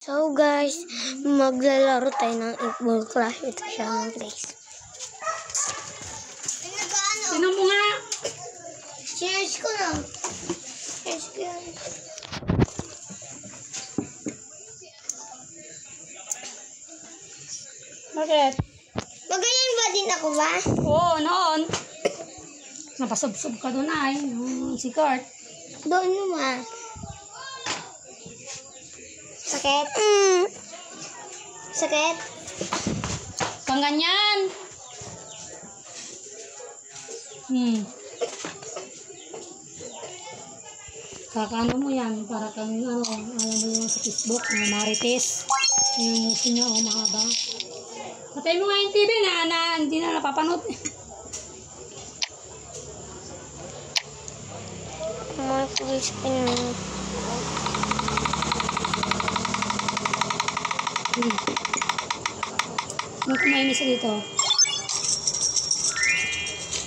So guys, maglalaro tayo ng 8-ball clash. Ito siya guys. Sino mo nga? Cheers ko na. Cheers ko yan. Bakit? Magaling ba din ako ba? Oo, noon. Napasubsob ka doon ay. Yung si Kurt. Doon naman. Sakit? Sakit? Kang ganyan. Kakano mo yan. Para kang ano, alam mo yung sa Facebook, yung Marites. Yung muso niya, mahaba. Patay mo nga yung TV na hindi na napapanood. Mga pulis pinano. Ano kumain isa dito?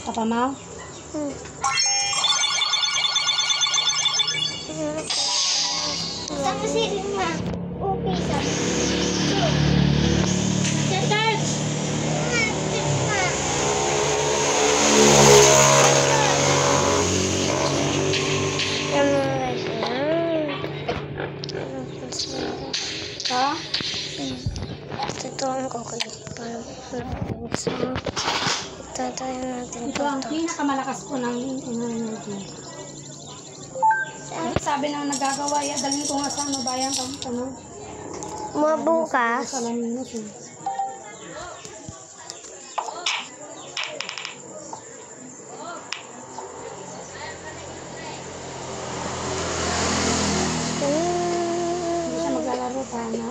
Papamaw? Sama si Rima. Okay, sama. Checkers! Ha? Tutuan ko kayo para itatayo natin Ito ang pinakamalakas ko ng ito. Sabi ng nagagawa, dalhin ko nga sa ano bayan ano. Mabukas. Sa Laminos eh. Hindi siya maglalaro pa na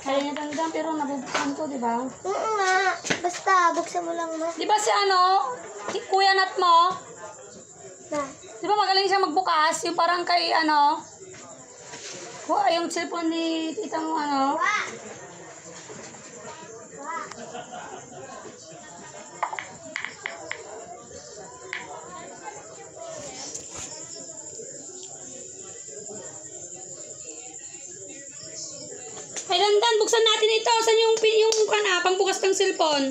kaya niya tandaan pero nabubuksan ko, di ba? Oo nga. Basta, buksan mo lang ma. Di ba si ano, Kuya Nat mo? Na. Di ba magaling siya magbukas? Yung parang kay ano, yung cellphone ni tita mo ano? Ay, dandan, buksan natin ito. Saan yung pangbukas ng cellphone?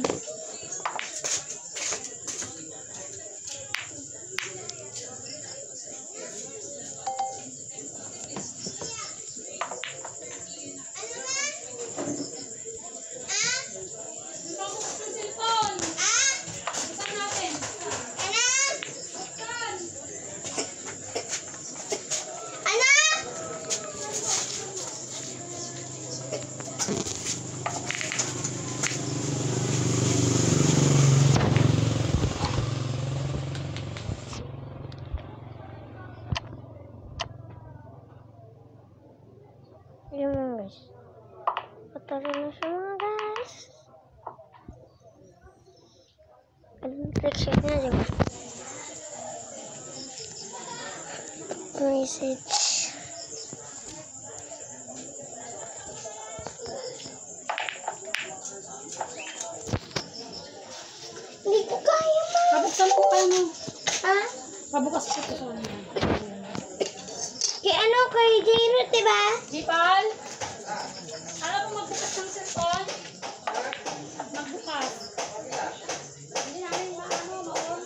Ayun mga guys. Patalo na siya mga guys. Anong picture niya, di ba? Message. Hindi ko kaya ma. Kabuksan ko kayo mo. Ha? Kabukas ko ito. Kay ano? Kay Jairut, di ba? Jipal? Alam mo magbukas ng cellphone? Magbukas. Hindi namin maano, maon.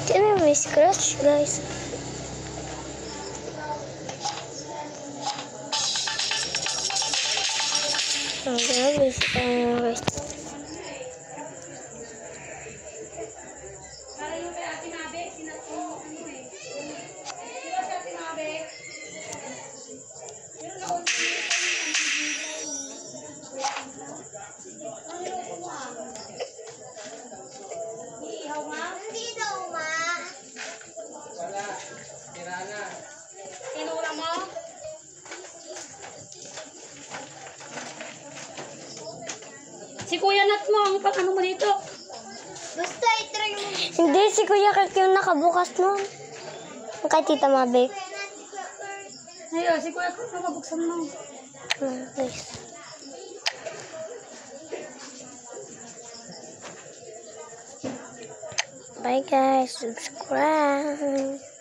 Tiyan may scratch guys. Grabe guys. Para yung kay Ate Nabe, sinatong ano eh. Di ba si Ate Nabe? Pero naunti iihaw nga? Hindi daw ma. Wala. Tira na. Tinura mo? Si Kuya Nat mo, ang pang ano mo dito. Basta itry mo. Hindi, si Kuya Kirk yung nakabukas nun. Kay Tita Mabek. Ayun, si Kuya Kirk nakabuksan mo. Guys. Bye guys, subscribe.